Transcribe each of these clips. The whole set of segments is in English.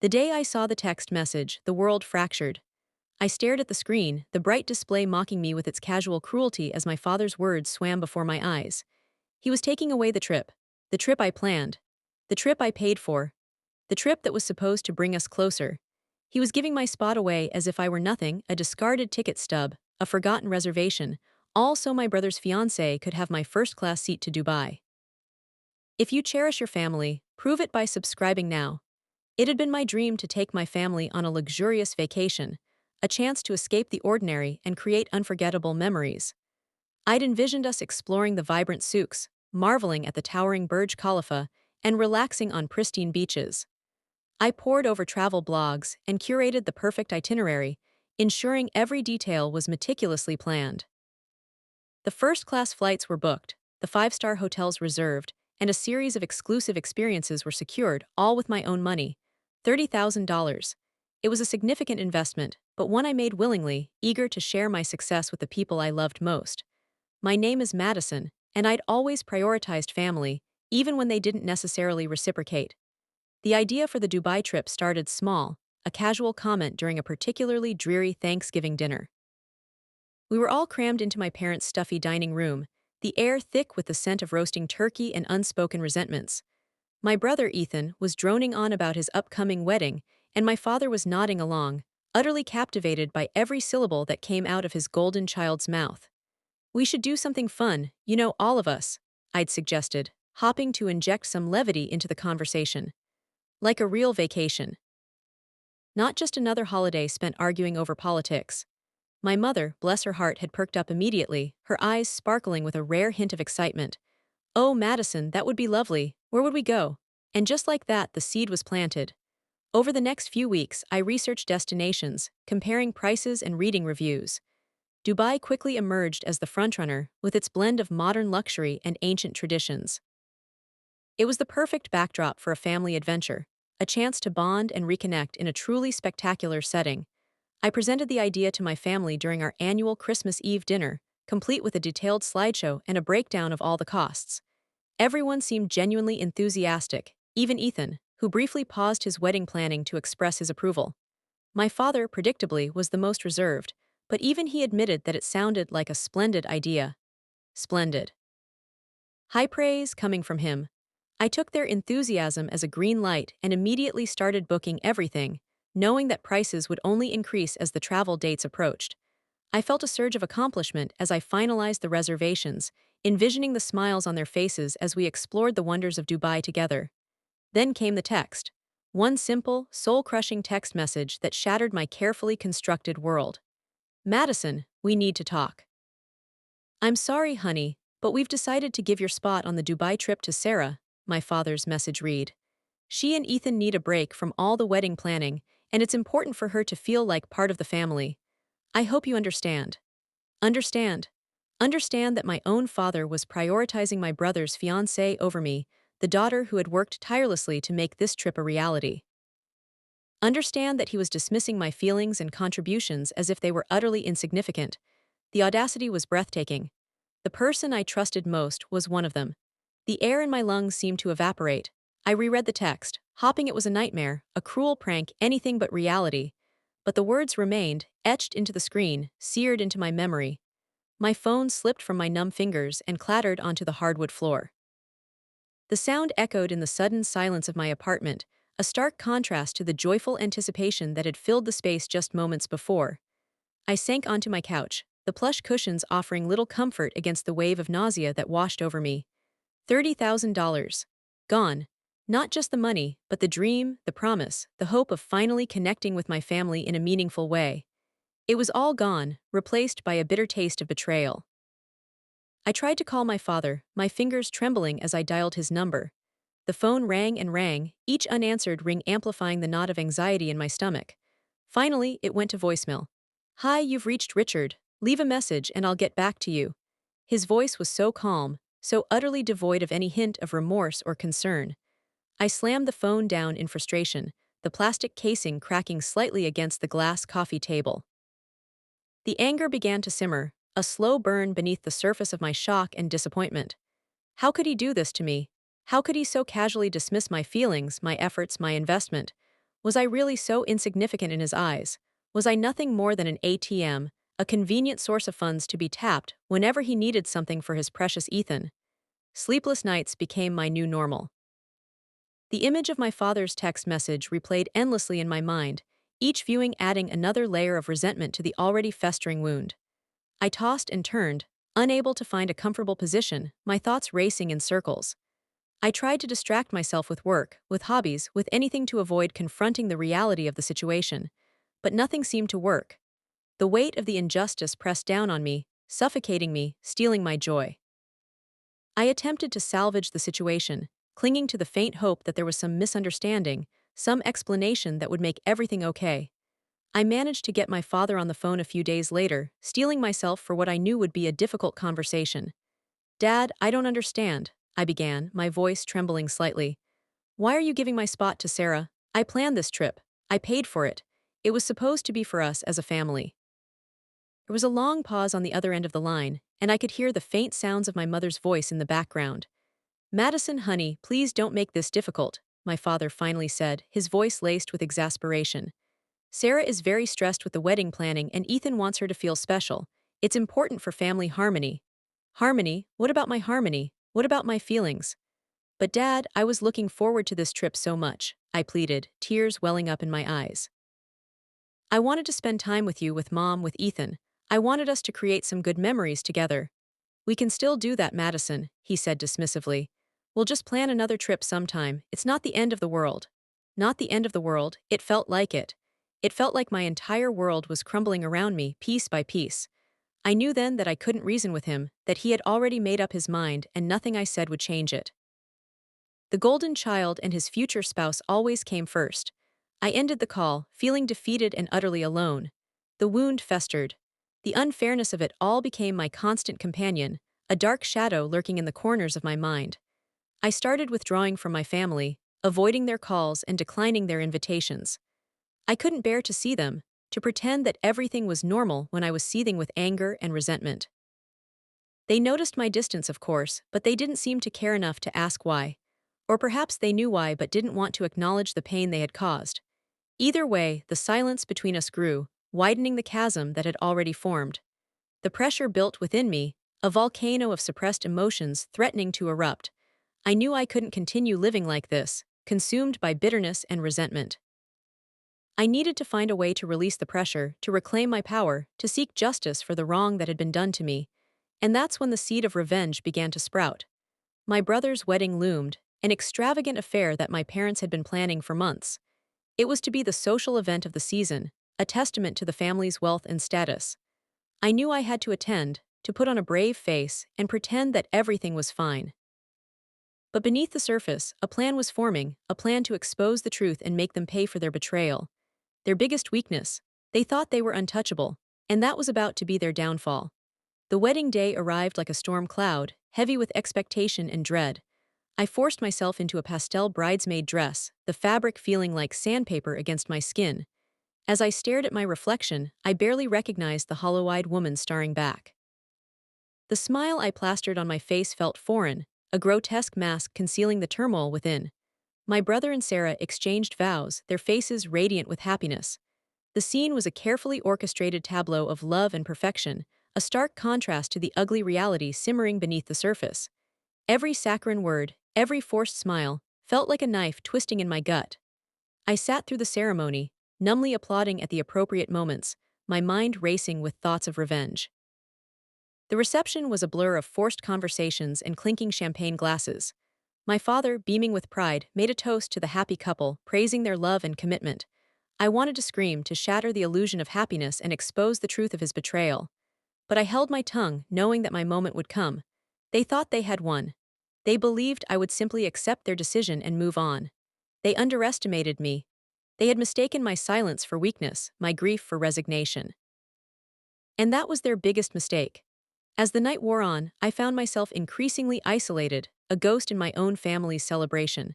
The day I saw the text message, the world fractured. I stared at the screen, the bright display mocking me with its casual cruelty as my father's words swam before my eyes. He was taking away the trip I planned, the trip I paid for, the trip that was supposed to bring us closer. He was giving my spot away as if I were nothing, a discarded ticket stub, a forgotten reservation, all so my brother's fiancée could have my first-class seat to Dubai. If you cherish your family, prove it by subscribing now. It had been my dream to take my family on a luxurious vacation, a chance to escape the ordinary and create unforgettable memories. I'd envisioned us exploring the vibrant souks, marveling at the towering Burj Khalifa, and relaxing on pristine beaches. I pored over travel blogs and curated the perfect itinerary, ensuring every detail was meticulously planned. The first-class flights were booked, the five-star hotels reserved, and a series of exclusive experiences were secured, all with my own money. $30,000. It was a significant investment, but one I made willingly, eager to share my success with the people I loved most. My name is Madison, and I'd always prioritized family, even when they didn't necessarily reciprocate. The idea for the Dubai trip started small, a casual comment during a particularly dreary Thanksgiving dinner. We were all crammed into my parents' stuffy dining room, the air thick with the scent of roasting turkey and unspoken resentments. My brother Ethan was droning on about his upcoming wedding, and my father was nodding along, utterly captivated by every syllable that came out of his golden child's mouth. We should do something fun, all of us, I'd suggested, hopping to inject some levity into the conversation. Like a real vacation. Not just another holiday spent arguing over politics. My mother, bless her heart, had perked up immediately, her eyes sparkling with a rare hint of excitement. "Oh, Madison, that would be lovely. Where would we go?" And just like that, the seed was planted. Over the next few weeks, I researched destinations, comparing prices and reading reviews. Dubai quickly emerged as the frontrunner, with its blend of modern luxury and ancient traditions. It was the perfect backdrop for a family adventure, a chance to bond and reconnect in a truly spectacular setting. I presented the idea to my family during our annual Christmas Eve dinner, complete with a detailed slideshow and a breakdown of all the costs. Everyone seemed genuinely enthusiastic, even Ethan, who briefly paused his wedding planning to express his approval. My father, predictably, was the most reserved, but even he admitted that it sounded like a splendid idea. Splendid. High praise coming from him. I took their enthusiasm as a green light and immediately started booking everything, knowing that prices would only increase as the travel dates approached. I felt a surge of accomplishment as I finalized the reservations, envisioning the smiles on their faces as we explored the wonders of Dubai together. Then came the text. One simple, soul-crushing text message that shattered my carefully constructed world. "Madison, we need to talk. I'm sorry, honey, but we've decided to give your spot on the Dubai trip to Sarah," my father's message read. "She and Ethan need a break from all the wedding planning, and it's important for her to feel like part of the family. I hope you understand. Understand. Understand that my own father was prioritizing my brother's fiancée over me, the daughter who had worked tirelessly to make this trip a reality. Understand that he was dismissing my feelings and contributions as if they were utterly insignificant. The audacity was breathtaking. The person I trusted most was one of them. The air in my lungs seemed to evaporate. I reread the text, hoping it was a nightmare, a cruel prank, anything but reality. But the words remained, etched into the screen, seared into my memory. My phone slipped from my numb fingers and clattered onto the hardwood floor. The sound echoed in the sudden silence of my apartment, a stark contrast to the joyful anticipation that had filled the space just moments before. I sank onto my couch, the plush cushions offering little comfort against the wave of nausea that washed over me. $30,000. Gone. Not just the money, but the dream, the promise, the hope of finally connecting with my family in a meaningful way. It was all gone, replaced by a bitter taste of betrayal. I tried to call my father, my fingers trembling as I dialed his number. The phone rang and rang, each unanswered ring amplifying the knot of anxiety in my stomach. Finally, it went to voicemail. "Hi, you've reached Richard. Leave a message and I'll get back to you." His voice was so calm, so utterly devoid of any hint of remorse or concern. I slammed the phone down in frustration, the plastic casing cracking slightly against the glass coffee table. The anger began to simmer, a slow burn beneath the surface of my shock and disappointment. How could he do this to me? How could he so casually dismiss my feelings, my efforts, my investment? Was I really so insignificant in his eyes? Was I nothing more than an ATM, a convenient source of funds to be tapped whenever he needed something for his precious Ethan? Sleepless nights became my new normal. The image of my father's text message replayed endlessly in my mind, each viewing adding another layer of resentment to the already festering wound. I tossed and turned, unable to find a comfortable position, my thoughts racing in circles. I tried to distract myself with work, with hobbies, with anything to avoid confronting the reality of the situation. But nothing seemed to work. The weight of the injustice pressed down on me, suffocating me, stealing my joy. I attempted to salvage the situation, clinging to the faint hope that there was some misunderstanding, some explanation that would make everything okay. I managed to get my father on the phone a few days later, steeling myself for what I knew would be a difficult conversation. "Dad, I don't understand," I began, my voice trembling slightly. "Why are you giving my spot to Sarah? I planned this trip. I paid for it. It was supposed to be for us as a family." There was a long pause on the other end of the line, and I could hear the faint sounds of my mother's voice in the background. "Madison, honey, please don't make this difficult," my father finally said, his voice laced with exasperation. "Sarah is very stressed with the wedding planning and Ethan wants her to feel special. It's important for family harmony." "Harmony? What about my harmony? What about my feelings?" "But Dad, I was looking forward to this trip so much," I pleaded, tears welling up in my eyes. "I wanted to spend time with you, with Mom, with Ethan. I wanted us to create some good memories together." "We can still do that, Madison," he said dismissively. "We'll just plan another trip sometime. It's not the end of the world." Not the end of the world, it felt like it. It felt like my entire world was crumbling around me, piece by piece. I knew then that I couldn't reason with him, that he had already made up his mind and nothing I said would change it. The golden child and his future spouse always came first. I ended the call, feeling defeated and utterly alone. The wound festered. The unfairness of it all became my constant companion, a dark shadow lurking in the corners of my mind. I started withdrawing from my family, avoiding their calls and declining their invitations. I couldn't bear to see them, to pretend that everything was normal when I was seething with anger and resentment. They noticed my distance, of course, but they didn't seem to care enough to ask why. Or perhaps they knew why but didn't want to acknowledge the pain they had caused. Either way, the silence between us grew, widening the chasm that had already formed. The pressure built within me, a volcano of suppressed emotions threatening to erupt. I knew I couldn't continue living like this, consumed by bitterness and resentment. I needed to find a way to release the pressure, to reclaim my power, to seek justice for the wrong that had been done to me. And that's when the seed of revenge began to sprout. My brother's wedding loomed, an extravagant affair that my parents had been planning for months. It was to be the social event of the season, a testament to the family's wealth and status. I knew I had to attend, to put on a brave face, and pretend that everything was fine. But beneath the surface, a plan was forming, a plan to expose the truth and make them pay for their betrayal. Their biggest weakness. They thought they were untouchable, and that was about to be their downfall. The wedding day arrived like a storm cloud, heavy with expectation and dread. I forced myself into a pastel bridesmaid dress, the fabric feeling like sandpaper against my skin. As I stared at my reflection, I barely recognized the hollow-eyed woman staring back. The smile I plastered on my face felt foreign, a grotesque mask concealing the turmoil within. My brother and Sarah exchanged vows, their faces radiant with happiness. The scene was a carefully orchestrated tableau of love and perfection, a stark contrast to the ugly reality simmering beneath the surface. Every saccharine word, every forced smile, felt like a knife twisting in my gut. I sat through the ceremony, numbly applauding at the appropriate moments, my mind racing with thoughts of revenge. The reception was a blur of forced conversations and clinking champagne glasses. My father, beaming with pride, made a toast to the happy couple, praising their love and commitment. I wanted to scream, to shatter the illusion of happiness and expose the truth of his betrayal. But I held my tongue, knowing that my moment would come. They thought they had won. They believed I would simply accept their decision and move on. They underestimated me. They had mistaken my silence for weakness, my grief for resignation. And that was their biggest mistake. As the night wore on, I found myself increasingly isolated, a ghost in my own family's celebration.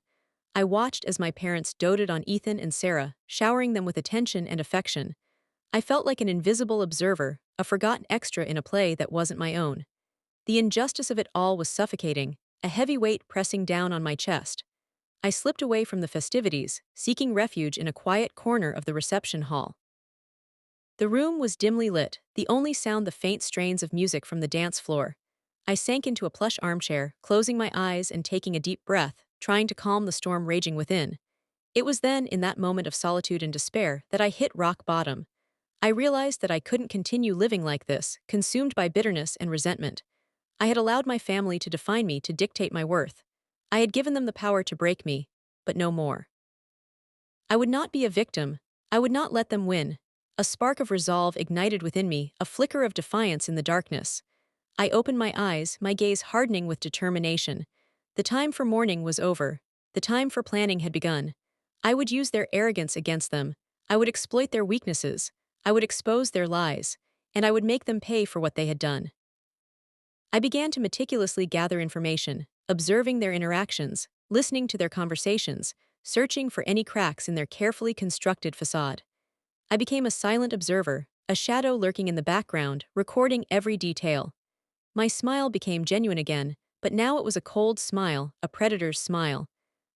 I watched as my parents doted on Ethan and Sarah, showering them with attention and affection. I felt like an invisible observer, a forgotten extra in a play that wasn't my own. The injustice of it all was suffocating, a heavy weight pressing down on my chest. I slipped away from the festivities, seeking refuge in a quiet corner of the reception hall. The room was dimly lit, the only sound the faint strains of music from the dance floor. I sank into a plush armchair, closing my eyes and taking a deep breath, trying to calm the storm raging within. It was then, in that moment of solitude and despair, that I hit rock bottom. I realized that I couldn't continue living like this, consumed by bitterness and resentment. I had allowed my family to define me, to dictate my worth. I had given them the power to break me, but no more. I would not be a victim. I would not let them win. A spark of resolve ignited within me, a flicker of defiance in the darkness. I opened my eyes, my gaze hardening with determination. The time for mourning was over. The time for planning had begun. I would use their arrogance against them. I would exploit their weaknesses. I would expose their lies. And I would make them pay for what they had done. I began to meticulously gather information, observing their interactions, listening to their conversations, searching for any cracks in their carefully constructed facade. I became a silent observer, a shadow lurking in the background, recording every detail. My smile became genuine again, but now it was a cold smile, a predator's smile.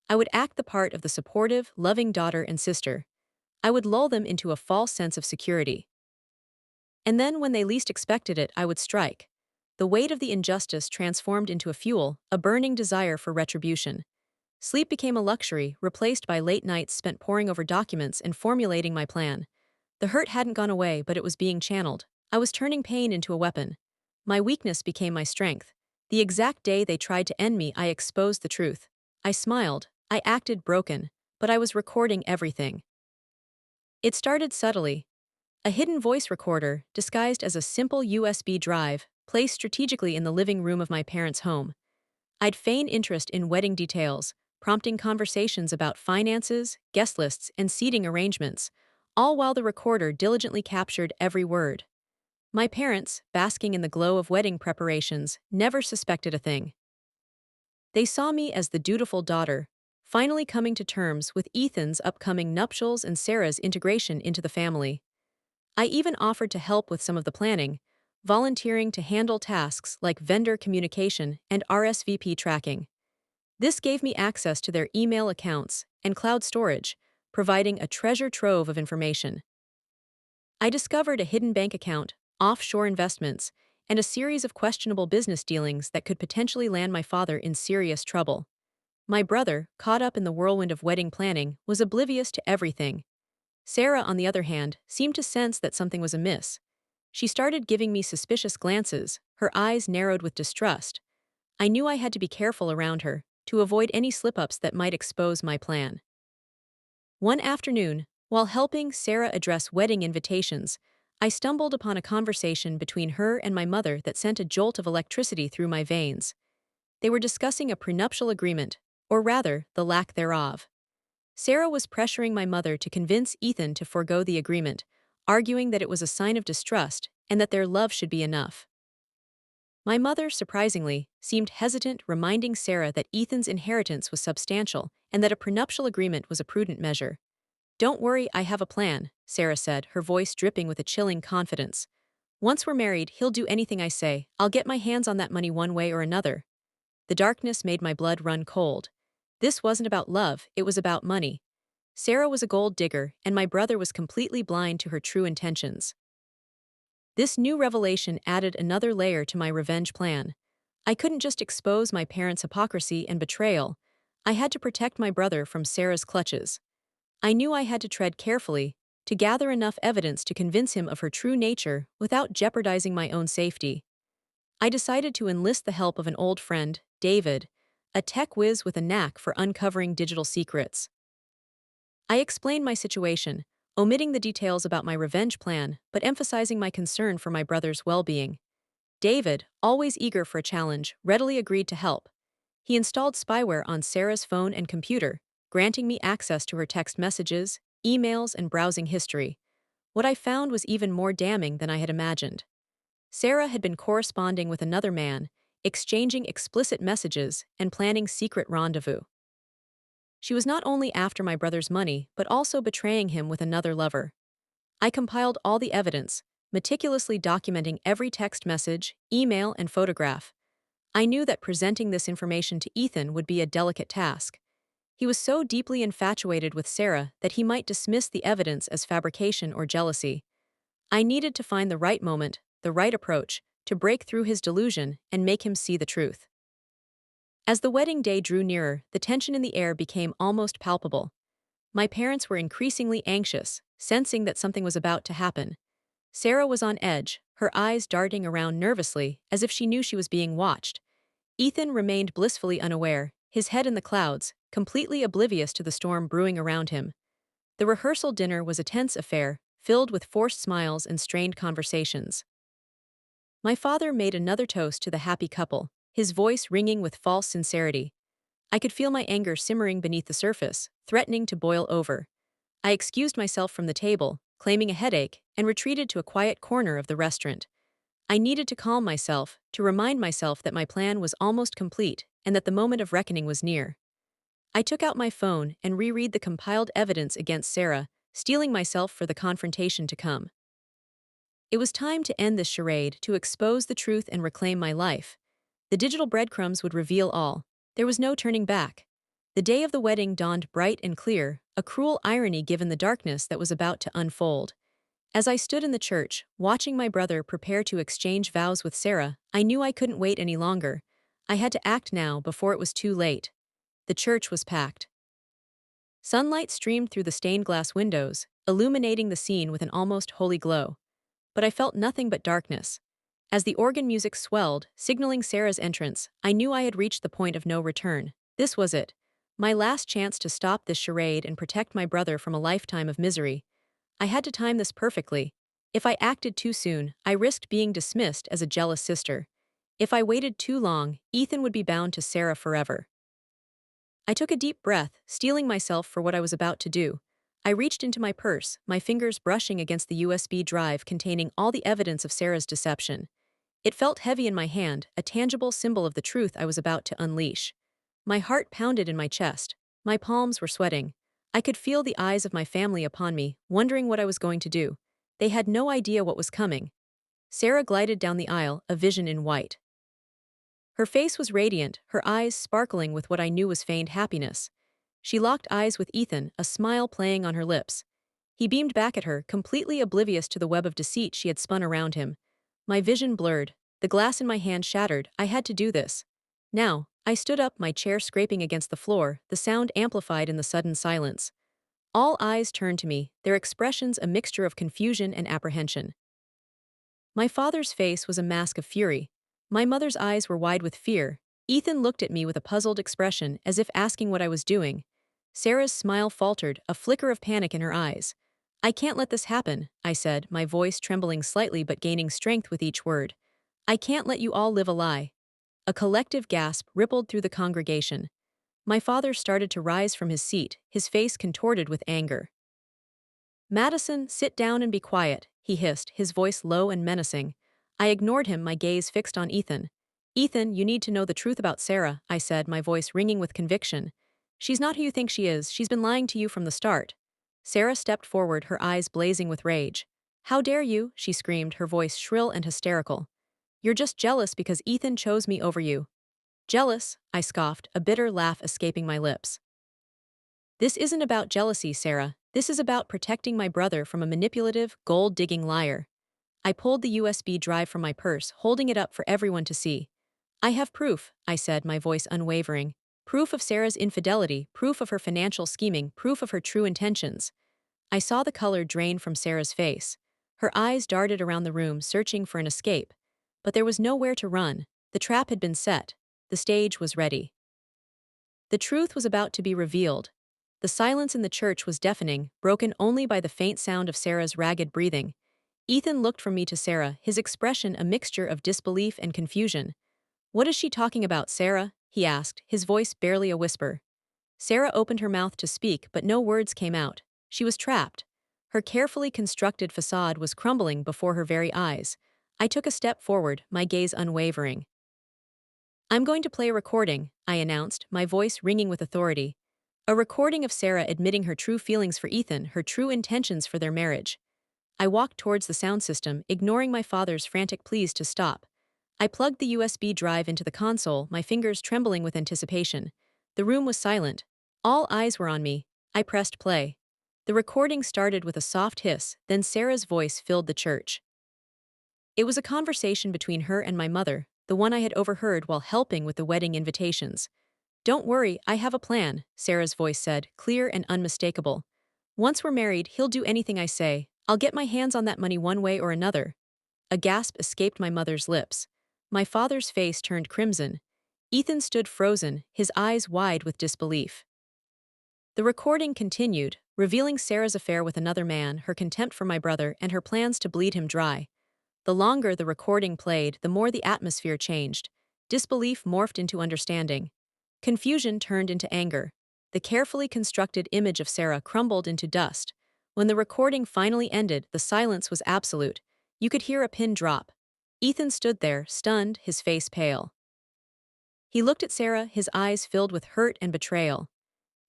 I would act the part of the supportive, loving daughter and sister. I would lull them into a false sense of security. And then, when they least expected it, I would strike. The weight of the injustice transformed into a fuel, a burning desire for retribution. Sleep became a luxury, replaced by late nights spent poring over documents and formulating my plan. The hurt hadn't gone away, but it was being channeled. I was turning pain into a weapon. My weakness became my strength. The exact day they tried to end me, I exposed the truth. I smiled. I acted broken, but I was recording everything. It started subtly. A hidden voice recorder, disguised as a simple USB drive, placed strategically in the living room of my parents' home. I'd feign interest in wedding details, prompting conversations about finances, guest lists, and seating arrangements, all while the recorder diligently captured every word. My parents, basking in the glow of wedding preparations, never suspected a thing. They saw me as the dutiful daughter, finally coming to terms with Ethan's upcoming nuptials and Sarah's integration into the family. I even offered to help with some of the planning, volunteering to handle tasks like vendor communication and RSVP tracking. This gave me access to their email accounts and cloud storage, providing a treasure trove of information. I discovered a hidden bank account, offshore investments, and a series of questionable business dealings that could potentially land my father in serious trouble. My brother, caught up in the whirlwind of wedding planning, was oblivious to everything. Sarah, on the other hand, seemed to sense that something was amiss. She started giving me suspicious glances, her eyes narrowed with distrust. I knew I had to be careful around her, to avoid any slip-ups that might expose my plan. One afternoon, while helping Sarah address wedding invitations, I stumbled upon a conversation between her and my mother that sent a jolt of electricity through my veins. They were discussing a prenuptial agreement, or rather, the lack thereof. Sarah was pressuring my mother to convince Ethan to forego the agreement, arguing that it was a sign of distrust and that their love should be enough. My mother, surprisingly, seemed hesitant, reminding Sarah that Ethan's inheritance was substantial and that a prenuptial agreement was a prudent measure. "Don't worry, I have a plan," Sarah said, her voice dripping with a chilling confidence. "Once we're married, he'll do anything I say. I'll get my hands on that money one way or another." The darkness made my blood run cold. This wasn't about love, it was about money. Sarah was a gold digger, and my brother was completely blind to her true intentions. This new revelation added another layer to my revenge plan. I couldn't just expose my parents' hypocrisy and betrayal. I had to protect my brother from Sarah's clutches. I knew I had to tread carefully, to gather enough evidence to convince him of her true nature without jeopardizing my own safety. I decided to enlist the help of an old friend, David, a tech whiz with a knack for uncovering digital secrets. I explained my situation, omitting the details about my revenge plan, but emphasizing my concern for my brother's well-being. David, always eager for a challenge, readily agreed to help. He installed spyware on Sarah's phone and computer, granting me access to her text messages, emails, and browsing history. What I found was even more damning than I had imagined. Sarah had been corresponding with another man, exchanging explicit messages and planning secret rendezvous. She was not only after my brother's money, but also betraying him with another lover. I compiled all the evidence, meticulously documenting every text message, email, and photograph. I knew that presenting this information to Ethan would be a delicate task. He was so deeply infatuated with Sarah that he might dismiss the evidence as fabrication or jealousy. I needed to find the right moment, the right approach, to break through his delusion and make him see the truth. As the wedding day drew nearer, the tension in the air became almost palpable. My parents were increasingly anxious, sensing that something was about to happen. Sarah was on edge, her eyes darting around nervously, as if she knew she was being watched. Ethan remained blissfully unaware, his head in the clouds, completely oblivious to the storm brewing around him. The rehearsal dinner was a tense affair, filled with forced smiles and strained conversations. My father made another toast to the happy couple, his voice ringing with false sincerity. I could feel my anger simmering beneath the surface, threatening to boil over. I excused myself from the table, claiming a headache, and retreated to a quiet corner of the restaurant. I needed to calm myself, to remind myself that my plan was almost complete and that the moment of reckoning was near. I took out my phone and reread the compiled evidence against Sarah, steeling myself for the confrontation to come. It was time to end this charade, to expose the truth and reclaim my life. The digital breadcrumbs would reveal all. There was no turning back. The day of the wedding dawned bright and clear, a cruel irony given the darkness that was about to unfold. As I stood in the church, watching my brother prepare to exchange vows with Sarah, I knew I couldn't wait any longer. I had to act now before it was too late. The church was packed. Sunlight streamed through the stained glass windows, illuminating the scene with an almost holy glow. But I felt nothing but darkness. As the organ music swelled, signaling Sarah's entrance, I knew I had reached the point of no return. This was it. My last chance to stop this charade and protect my brother from a lifetime of misery. I had to time this perfectly. If I acted too soon, I risked being dismissed as a jealous sister. If I waited too long, Ethan would be bound to Sarah forever. I took a deep breath, steeling myself for what I was about to do. I reached into my purse, my fingers brushing against the USB drive containing all the evidence of Sarah's deception. It felt heavy in my hand, a tangible symbol of the truth I was about to unleash. My heart pounded in my chest. My palms were sweating. I could feel the eyes of my family upon me, wondering what I was going to do. They had no idea what was coming. Sarah glided down the aisle, a vision in white. Her face was radiant, her eyes sparkling with what I knew was feigned happiness. She locked eyes with Ethan, a smile playing on her lips. He beamed back at her, completely oblivious to the web of deceit she had spun around him. My vision blurred. The glass in my hand shattered. I had to do this. Now, I stood up, my chair scraping against the floor, the sound amplified in the sudden silence. All eyes turned to me, their expressions a mixture of confusion and apprehension. My father's face was a mask of fury. My mother's eyes were wide with fear. Ethan looked at me with a puzzled expression, as if asking what I was doing. Sarah's smile faltered, a flicker of panic in her eyes. "I can't let this happen," I said, my voice trembling slightly but gaining strength with each word. "I can't let you all live a lie." A collective gasp rippled through the congregation. My father started to rise from his seat, his face contorted with anger. "Madison, sit down and be quiet," he hissed, his voice low and menacing. I ignored him, my gaze fixed on Ethan. "Ethan, you need to know the truth about Sarah," I said, my voice ringing with conviction. "She's not who you think she is, she's been lying to you from the start." Sarah stepped forward, her eyes blazing with rage. "How dare you?" she screamed, her voice shrill and hysterical. "You're just jealous because Ethan chose me over you." "Jealous?" I scoffed, a bitter laugh escaping my lips. "This isn't about jealousy, Sarah. This is about protecting my brother from a manipulative, gold-digging liar." I pulled the USB drive from my purse, holding it up for everyone to see. "I have proof," I said, my voice unwavering. "Proof of Sarah's infidelity, proof of her financial scheming, proof of her true intentions." I saw the color drain from Sarah's face. Her eyes darted around the room, searching for an escape. But there was nowhere to run. The trap had been set. The stage was ready. The truth was about to be revealed. The silence in the church was deafening, broken only by the faint sound of Sarah's ragged breathing. Ethan looked from me to Sarah, his expression a mixture of disbelief and confusion. "What is she talking about, Sarah?" he asked, his voice barely a whisper. Sarah opened her mouth to speak, but no words came out. She was trapped. Her carefully constructed facade was crumbling before her very eyes. I took a step forward, my gaze unwavering. "I'm going to play a recording," I announced, my voice ringing with authority. A recording of Sarah admitting her true feelings for Ethan, her true intentions for their marriage. I walked towards the sound system, ignoring my father's frantic pleas to stop. I plugged the USB drive into the console, my fingers trembling with anticipation. The room was silent. All eyes were on me. I pressed play. The recording started with a soft hiss, then Sarah's voice filled the church. It was a conversation between her and my mother, the one I had overheard while helping with the wedding invitations. "Don't worry, I have a plan," Sarah's voice said, clear and unmistakable. "Once we're married, he'll do anything I say. I'll get my hands on that money one way or another." A gasp escaped my mother's lips. My father's face turned crimson. Ethan stood frozen, his eyes wide with disbelief. The recording continued, revealing Sarah's affair with another man, her contempt for my brother, and her plans to bleed him dry. The longer the recording played, the more the atmosphere changed. Disbelief morphed into understanding. Confusion turned into anger. The carefully constructed image of Sarah crumbled into dust. When the recording finally ended, the silence was absolute. You could hear a pin drop. Ethan stood there, stunned, his face pale. He looked at Sarah, his eyes filled with hurt and betrayal.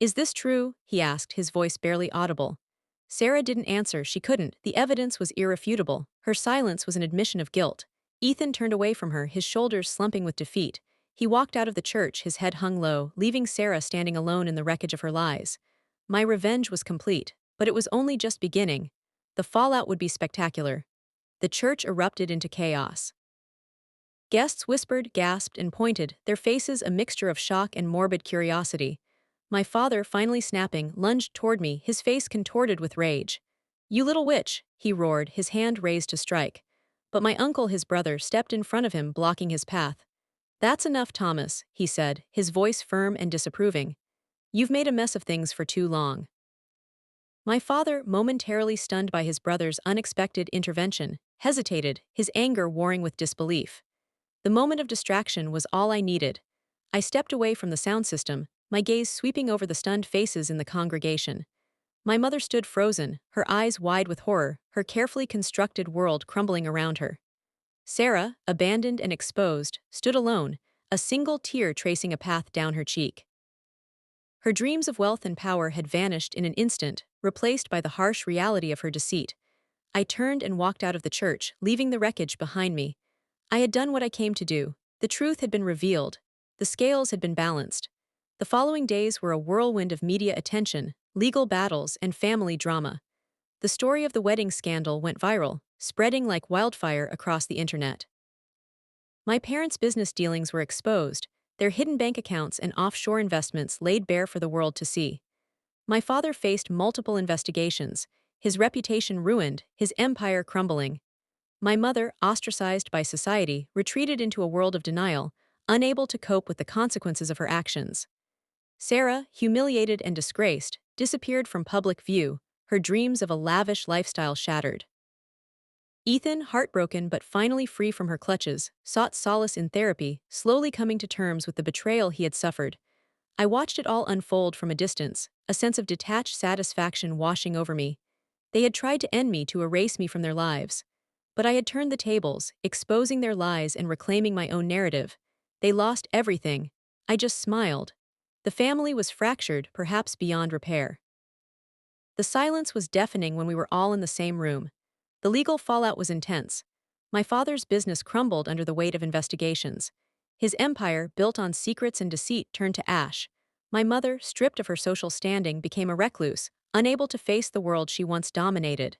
"Is this true?" he asked, his voice barely audible. Sarah didn't answer, she couldn't. The evidence was irrefutable. Her silence was an admission of guilt. Ethan turned away from her, his shoulders slumping with defeat. He walked out of the church, his head hung low, leaving Sarah standing alone in the wreckage of her lies. My revenge was complete, but it was only just beginning. The fallout would be spectacular. The church erupted into chaos. Guests whispered, gasped, and pointed, their faces a mixture of shock and morbid curiosity. My father, finally snapping, lunged toward me, his face contorted with rage. "You little witch," he roared, his hand raised to strike. But my uncle, his brother, stepped in front of him, blocking his path. "That's enough, Thomas," he said, his voice firm and disapproving. "You've made a mess of things for too long." My father, momentarily stunned by his brother's unexpected intervention, hesitated, his anger warring with disbelief. The moment of distraction was all I needed. I stepped away from the sound system, my gaze sweeping over the stunned faces in the congregation. My mother stood frozen, her eyes wide with horror, her carefully constructed world crumbling around her. Sarah, abandoned and exposed, stood alone, a single tear tracing a path down her cheek. Her dreams of wealth and power had vanished in an instant, replaced by the harsh reality of her deceit. I turned and walked out of the church, leaving the wreckage behind me. I had done what I came to do. The truth had been revealed. The scales had been balanced. The following days were a whirlwind of media attention, legal battles, and family drama. The story of the wedding scandal went viral, spreading like wildfire across the internet. My parents' business dealings were exposed, their hidden bank accounts and offshore investments laid bare for the world to see. My father faced multiple investigations, his reputation ruined, his empire crumbling. My mother, ostracized by society, retreated into a world of denial, unable to cope with the consequences of her actions. Sarah, humiliated and disgraced, disappeared from public view, her dreams of a lavish lifestyle shattered. Ethan, heartbroken but finally free from her clutches, sought solace in therapy, slowly coming to terms with the betrayal he had suffered. I watched it all unfold from a distance, a sense of detached satisfaction washing over me. They had tried to end me, to erase me from their lives. But I had turned the tables, exposing their lies and reclaiming my own narrative. They lost everything. I just smiled. The family was fractured, perhaps beyond repair. The silence was deafening when we were all in the same room. The legal fallout was intense. My father's business crumbled under the weight of investigations. His empire, built on secrets and deceit, turned to ash. My mother, stripped of her social standing, became a recluse, unable to face the world she once dominated.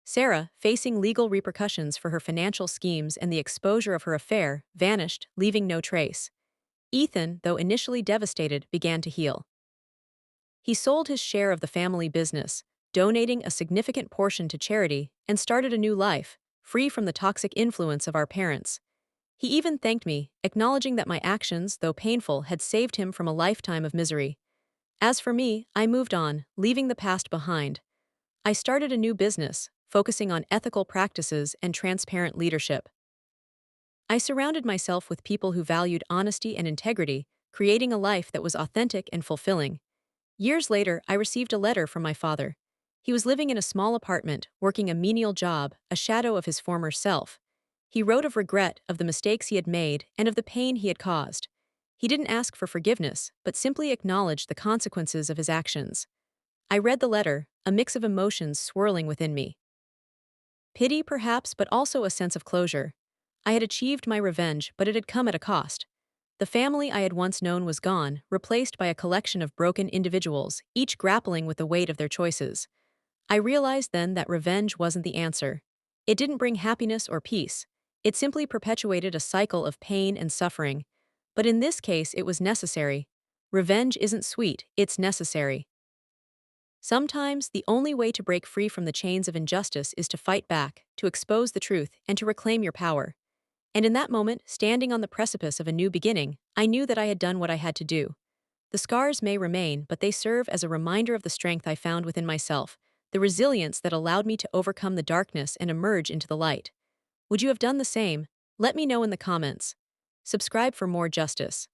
Sarah, facing legal repercussions for her financial schemes and the exposure of her affair, vanished, leaving no trace. Ethan, though initially devastated, began to heal. He sold his share of the family business, donating a significant portion to charity, and started a new life, free from the toxic influence of our parents. He even thanked me, acknowledging that my actions, though painful, had saved him from a lifetime of misery. As for me, I moved on, leaving the past behind. I started a new business, focusing on ethical practices and transparent leadership. I surrounded myself with people who valued honesty and integrity, creating a life that was authentic and fulfilling. Years later, I received a letter from my father. He was living in a small apartment, working a menial job, a shadow of his former self. He wrote of regret, of the mistakes he had made, and of the pain he had caused. He didn't ask for forgiveness, but simply acknowledged the consequences of his actions. I read the letter, a mix of emotions swirling within me. Pity, perhaps, but also a sense of closure. I had achieved my revenge, but it had come at a cost. The family I had once known was gone, replaced by a collection of broken individuals, each grappling with the weight of their choices. I realized then that revenge wasn't the answer. It didn't bring happiness or peace. It simply perpetuated a cycle of pain and suffering. But in this case, it was necessary. Revenge isn't sweet, it's necessary. Sometimes, the only way to break free from the chains of injustice is to fight back, to expose the truth, and to reclaim your power. And in that moment, standing on the precipice of a new beginning, I knew that I had done what I had to do. The scars may remain, but they serve as a reminder of the strength I found within myself, the resilience that allowed me to overcome the darkness and emerge into the light. Would you have done the same? Let me know in the comments. Subscribe for more justice.